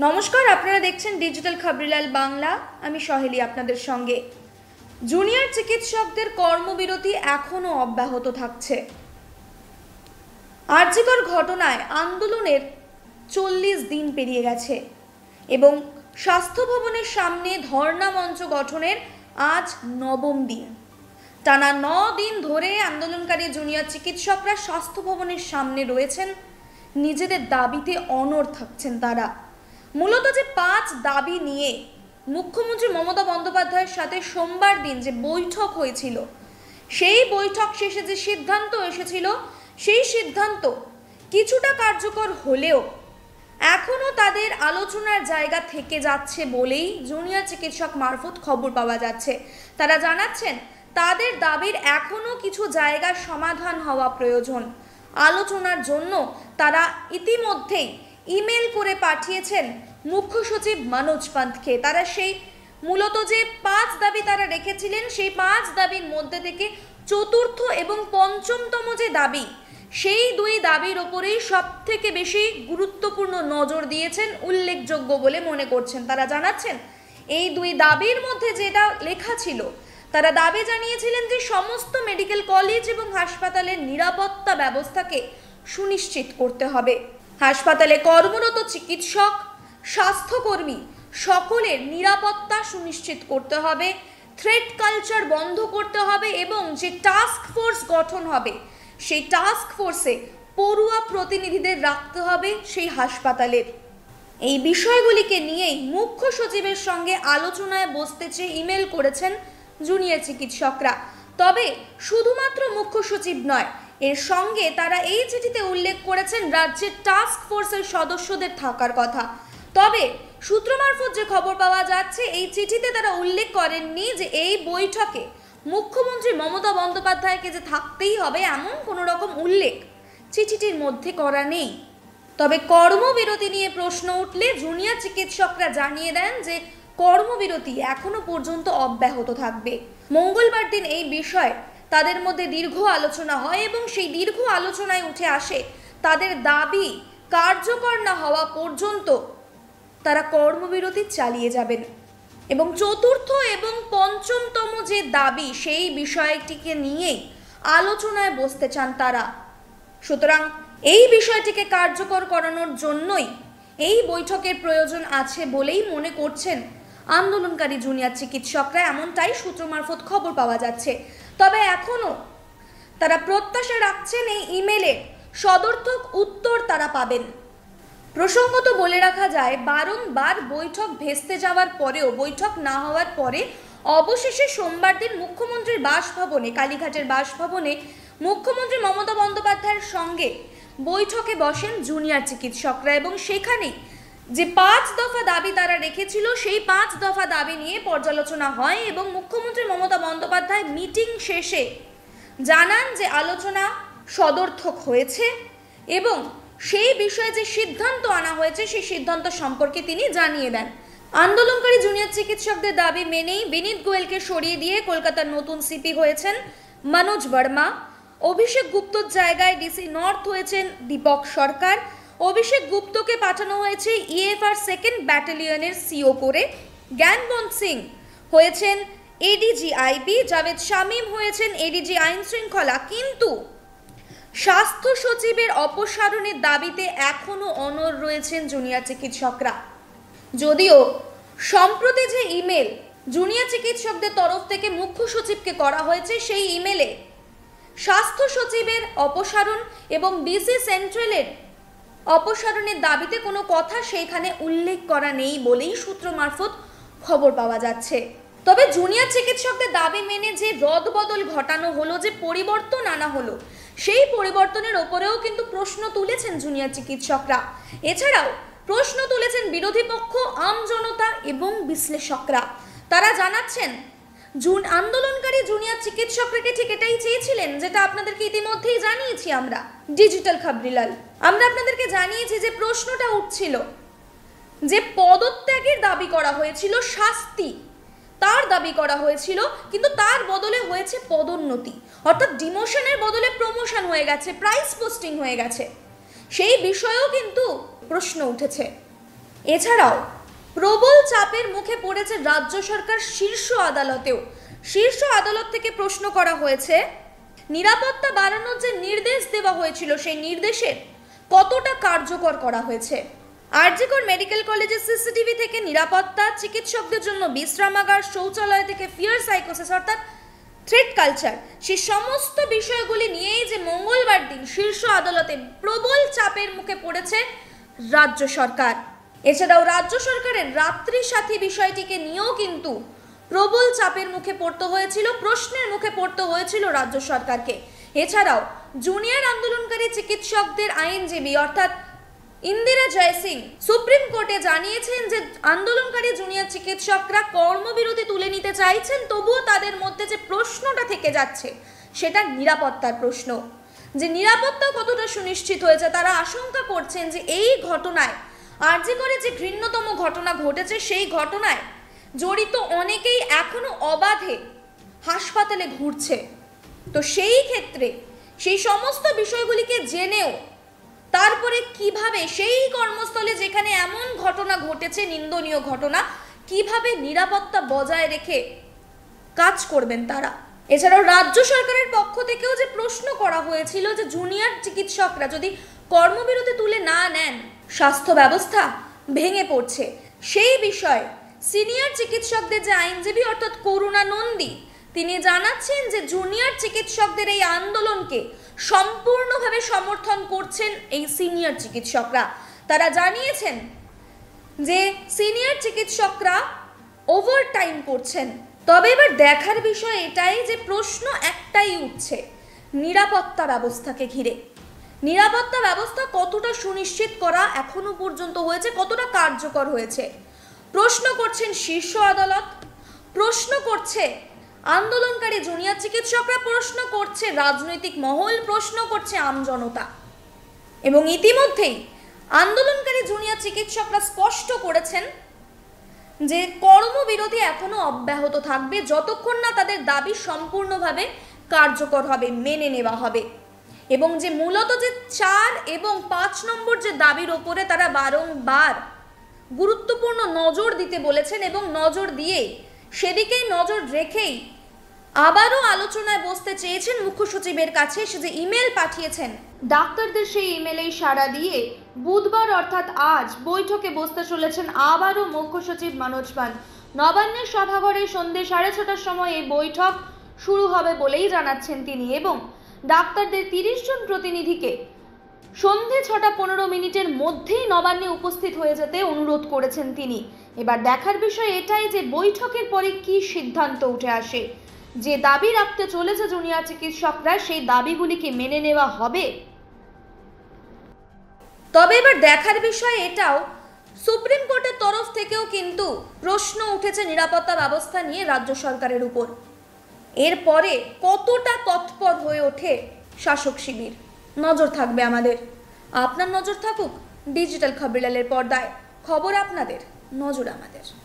নমস্কার, আপনারা দেখছেন ডিজিটাল খবরিলাল বাংলা। আমি সহেলি আপনাদের সঙ্গে। জুনিয়র চিকিৎসকদের কর্মবিরতি এখনও অব্যাহত থাকছে। আরজিকর ঘটনায় আন্দোলনের 40 দিন পেরিয়ে গেছে এবং স্বাস্থ্য ভবনের সামনে ধর্ণা মঞ্চ গঠনের আজ 9ম দিন। টানা 9 দিন ধরে আন্দোলনকারী জুনিয়র চিকিৎসকরা স্বাস্থ্য ভবনের সামনে রয়েছেন। নিজেদের দাবিতে অনড় থাকছেন তারা। মূলত যে 5 দাবি নিয়ে মুখ্যমন্ত্রী মমতা বন্দ্যোপাধ্যায়ের সাথে সোমবার দিন যে বৈঠক হয়েছিল, সেই বৈঠক শেষে যে সিদ্ধান্ত এসেছিল, সেই সিদ্ধান্ত কিছুটা কার্যকর হলেও এখনও তাদের আলোচনার জায়গা থেকে যাচ্ছে বলেই জুনিয়র চিকিৎসক মারফত খবর পাওয়া যাচ্ছে। তারা জানাচ্ছেন তাদের দাবির এখনও কিছু জায়গার সমাধান হওয়া প্রয়োজন। আলোচনার জন্য তারা ইতিমধ্যেই ইমেল করে পাঠিয়েছেন মুখ্য সচিব মনোজ পান্থকে। তারা সেই মূলত যে 5 দাবি তারা রেখেছিলেন, সেই 5 দাবির মধ্যে থেকে চতুর্থ এবং পঞ্চমতম যে দাবি, সেই 2 দাবির ওপরেই সব থেকে বেশি গুরুত্বপূর্ণ নজর দিয়েছেন, উল্লেখযোগ্য বলে মনে করছেন। তারা জানাচ্ছেন এই 2 দাবির মধ্যে যেটা লেখা ছিল, তারা দাবি জানিয়েছিলেন যে সমস্ত মেডিকেল কলেজ এবং হাসপাতালের নিরাপত্তা ব্যবস্থাকে সুনিশ্চিত করতে হবে। হাসপাতালে কর্মরত চিকিৎসক, স্বাস্থ্যকর্মী সকলের নিরাপত্তা সুনিশ্চিত করতে হবে, থ্রেট কালচার বন্ধ করতে হবে এবং যে টাস্ক ফোর্স গঠন হবে, সেই টাস্ক ফোর্সে পড়ুয়া প্রতিনিধিদের রাখতে হবে সেই হাসপাতালের। এই বিষয়গুলিকে নিয়েই মুখ্য সচিবের সঙ্গে আলোচনায় বসতে চেয়ে ইমেল করেছেন জুনিয়র চিকিৎসকরা। তবে শুধুমাত্র মুখ্য সচিব নয়, এর সঙ্গে তারা এই চিঠিতে উল্লেখ করেছেন রাজ্যের টাস্ক ফোর্সের সদস্যদের থাকার কথা। তবে সূত্র মারফত যে খবর পাওয়া যাচ্ছে, এই চিঠিতে তারা উল্লেখ করেননি যে এই বৈঠকে মুখ্যমন্ত্রী মমতা বন্দ্যোপাধ্যায়কে যে থাকতেই হবে এমন কোনো রকম উল্লেখ চিঠিটির মধ্যে করা নেই। তবে কর্মবিরতি নিয়ে প্রশ্ন উঠলে জুনিয়র চিকিৎসকরা জানিয়ে দেন যে কর্মবিরতি এখনো পর্যন্ত অব্যাহত থাকবে। মঙ্গলবার দিন এই বিষয়ে তাদের মধ্যে দীর্ঘ আলোচনা হয় এবং সেই দীর্ঘ আলোচনায় উঠে আসে তাদের দাবি কার্যকর না হওয়া পর্যন্ত তারা কর্মবিরতি চালিয়ে যাবেন এবং চতুর্থ এবং পঞ্চমতম যে দাবি, সেই বিষয়টিকে নিয়ে আলোচনায় বসতে চান তারা। সুতরাং এই বিষয়টিকে কার্যকর করানোর জন্যই এই বৈঠকের প্রয়োজন আছে বলেই মনে করছেন আন্দোলনকারী জুনিয়র চিকিৎসকরা, এমনটাই সূত্র মারফত খবর পাওয়া যাচ্ছে। তবে এখনও তারা প্রত্যাশা রাখছেন এই ইমেলে সদর্থক উত্তর তারা পাবেন। প্রসঙ্গত বলে রাখা যায়, বারংবার বৈঠক ভেস্তে যাওয়ার পরেও, বৈঠক না হওয়ার পরে অবশেষে সোমবার দিন মুখ্যমন্ত্রীর বাসভবনে, কালীঘাটের বাসভবনে মুখ্যমন্ত্রী মমতা বন্দ্যোপাধ্যায়ের সঙ্গে বৈঠকে বসেন জুনিয়র চিকিৎসকরা এবং সেখানেই যে 5 দফা দাবি তারা রেখেছিল, সেই 5 দফা দাবি নিয়ে পর্যালোচনা হয় এবং মুখ্যমন্ত্রী মমতা বন্দ্যোপাধ্যায় মিটিং শেষে জানান যে আলোচনা সদর্থক হয়েছে এবং সেই বিষয়ে যে সিদ্ধান্ত আনা হয়েছে, সেই সিদ্ধান্ত সম্পর্কে তিনি জানিয়ে দেন। আন্দোলনকারী জুনিয়র চিকিৎসকদের দাবি মেনেই বিনীত গোয়েলকে সরিয়ে দিয়ে কলকাতার নতুন সিপি হয়েছেন মনোজ বর্মা। অভিষেক গুপ্তর জায়গায় ডিসি নর্থ হয়েছেন দীপক সরকার। অভিষেক গুপ্তকে পাঠানো হয়েছে ইএফআর 2nd ব্যাটালিয়নের সিও করে। জ্ঞানবন্ত সিং হয়েছেন এডিজি আইবি। জাভেদ শামীম হয়েছেন এডিজি আইন শৃঙ্খলা। কিন্তু স্বাস্থ্য সচিবের অপসারণের দাবিতে এখনও অনড় রয়েছেন জুনিয়র চিকিৎসকরা। যদিও সম্প্রতি যে ইমেল জুনিয়র চিকিৎসকদের তরফ থেকে মুখ্য সচিবকে করা হয়েছে, সেই ইমেলে স্বাস্থ্য সচিবের অপসারণ এবং ডিসি সেন্ট্রালের অপসারণের দাবিতে কোনো কথা সেইখানে উল্লেখ করা নেই বলেই সূত্র মারফত খবর পাওয়া যাচ্ছে। তবে জুনিয়র চিকিৎসকদের দাবি মেনে যে রদবদল ঘটানো হলো, যে পরিবর্তন আনা হলো, সেই পরিবর্তনের ওপরেও কিন্তু প্রশ্ন তুলেছেন জুনিয়র চিকিৎসকরা। এছাড়াও প্রশ্ন তুলেছেন বিরোধী পক্ষ, আমজনতা এবং বিশ্লেষকরা। তারা জানাচ্ছেন আন্দোলনকারী জুনিয়র চিকিৎসকরা ঠিক এটাই চেয়েছিলেন, যেটা আপনাদেরকে ইতিমধ্যেই জানিয়েছি আমরা ডিজিটাল খবরিলাল। আমরা আপনাদেরকে জানিয়েছি যে প্রশ্নটা উঠছিল যে পদত্যাগের দাবি করা হয়েছিল, শাস্তি তার দাবি করা হয়েছিল, কিন্তু তার বদলে হয়েছে পদোন্নতি, অর্থাৎ ডিমোশনের বদলে প্রমোশন হয়ে গেছে, প্রাইস পোস্টিং হয়ে গেছে। সেই বিষয়েও কিন্তু প্রশ্ন উঠেছে। এছাড়াও প্রবল চাপের মুখে পড়েছে রাজ্য সরকার শীর্ষ আদালতেও। শীর্ষ আদালত থেকে প্রশ্ন করা হয়েছে, নিরাপত্তা বাড়ানোর যে নির্দেশ দেওয়া হয়েছিল সেই নির্দেশের কতটা কার্যকর করা হয়েছে। আর.জি. কর মেডিকেল কলেজের সিসিটিভি থেকে নিরাপত্তা, চিকিৎসকদের জন্য বিশ্রামাগার, শৌচালয় থেকে ফিয়ার সাইকোসিস অর্থাৎ থ্রেট কালচার, সেই সমস্ত বিষয়গুলি নিয়েই যে মঙ্গলবার দিন শীর্ষ আদালতে প্রবল চাপের মুখে পড়েছে রাজ্য সরকার। এছাড়াও রাজ্য সরকারের রাত্রি সাথী বিষয়টিকে নিয়েও কিন্তু প্রবল চাপের মুখে পড়তে হয়েছিল, প্রশ্নের মুখে পড়তে হয়েছিল রাজ্য সরকারকে। এছাড়াও জুনিয়র আন্দোলনকারী চিকিৎসকদের আইনজীবী অর্থাৎ ইন্দিরা জয় সিং সুপ্রিম কোর্টে জানিয়েছেন যে আন্দোলনকারী জুনিয়র চিকিৎসকরা কর্মবিরতি তুলে নিতে চাইছেন, তবুও তাদের মধ্যে যে প্রশ্নটা থেকে যাচ্ছে সেটা নিরাপত্তার প্রশ্ন, যে নিরাপত্তা কতটা সুনিশ্চিত হয়েছে। তারা আশঙ্কা করছেন যে এই ঘটনায়, আর.জি. করে যে ঘৃণ্যতম ঘটনা ঘটেছে সেই ঘটনায় জড়িত অনেকেই এখনো অবাধে হাসপাতালে ঘুরছে। তো সেই ক্ষেত্রে সেই সমস্ত বিষয়গুলিকে জেনেও তারপরে কিভাবে সেই কর্মস্থলে যেখানে এমন ঘটনা ঘটেছে, নিন্দনীয় ঘটনা, কিভাবে নিরাপত্তা বজায় রেখে কাজ করবেন তারা। এছাড়াও রাজ্য সরকারের পক্ষ থেকেও যে প্রশ্ন করা হয়েছিল যে জুনিয়র চিকিৎসকরা যদি কর্মবিরতি তুলে না নেন স্বাস্থ্য ব্যবস্থা ভেঙে পড়ছে, সেই বিষয়ে সিনিয়র চিকিৎসকদের যে আইনজীবী অর্থাৎ করুণা নন্দী তিনি জানাচ্ছেন যে জুনিয়র চিকিৎসকদের এই আন্দোলনকে সম্পূর্ণভাবে সমর্থন করছেন এই সিনিয়র চিকিৎসকরা। তারা জানিয়েছেন যে সিনিয়র চিকিৎসকরা ওভারটাইম করছেন। তবে এবার দেখার বিষয় এটাই যে প্রশ্ন একটাই উঠছে নিরাপত্তা ব্যবস্থাকে ঘিরে। নিরাপত্তা ব্যবস্থা কতটা সুনিশ্চিত করা এখনো পর্যন্ত হয়েছে, কতটা কার্যকর হয়েছে, প্রশ্ন করছেন শীর্ষ আদালত, প্রশ্ন করছে আন্দোলনকারী জুনিয়র চিকিৎসকরা, প্রশ্ন করছে রাজনৈতিক মহল, প্রশ্ন করছে আমজনতা। এবং ইতিমধ্যেই আন্দোলনকারী জুনিয়র চিকিৎসকরা স্পষ্ট করেছেন যে কর্মবিরতি এখনো অব্যাহত থাকবে যতক্ষণ না তাদের দাবি সম্পূর্ণভাবে কার্যকর হবে, মেনে নেওয়া হবে। এবং যে মূলত যে 4 এবং 5 নম্বর যে দাবির ওপরে তারা বারংবার গুরুত্বপূর্ণ নজর দিতে বলেছেন এবং নজর দিয়ে সেদিকেই নজর রেখেই আবারও আলোচনায় বসতে চেয়েছেন মুখ্য সচিবের কাছে। সে যে ইমেল পাঠিয়েছেন ডাক্তারদের, সেই ইমেলেই সাড়া দিয়ে বুধবার অর্থাৎ আজ বৈঠকে বসতে চলেছেন আবারও মুখ্য সচিব মনোজ পান। নবান্নের সভাঘরে সন্ধ্যে 6:30টার সময় এই বৈঠক শুরু হবে বলেই জানাচ্ছেন তিনি, এবং ডাক্তারদের 30 জন প্রতিনিধিকে সন্ধ্যে 6:15 মধ্যেই নবান্নে উপস্থিত হয়ে যেতে অনুরোধ করেছেন তিনি। এবার দেখার বিষয় এটাই যে বৈঠকের পরে কি সিদ্ধান্ত উঠে আসে। যে দাবি রাখতে চলেছে জুনিয়র চিকিৎসকরা সেই দাবিগুলিকে মেনে নেওয়া হবে। তবে এবার দেখার বিষয় এটাও, সুপ্রিম কোর্টের তরফ থেকেও কিন্তু প্রশ্ন উঠেছে নিরাপত্তা ব্যবস্থা নিয়ে রাজ্য সরকারের উপর। এরপরে কতটা তৎপর হয়ে ওঠে শাসক শিবির, নজর থাকবে আমাদের। আপনার নজর থাকুক ডিজিটাল খবরিলালের পর্দায়। খবর আপনাদের, নজর আমাদের।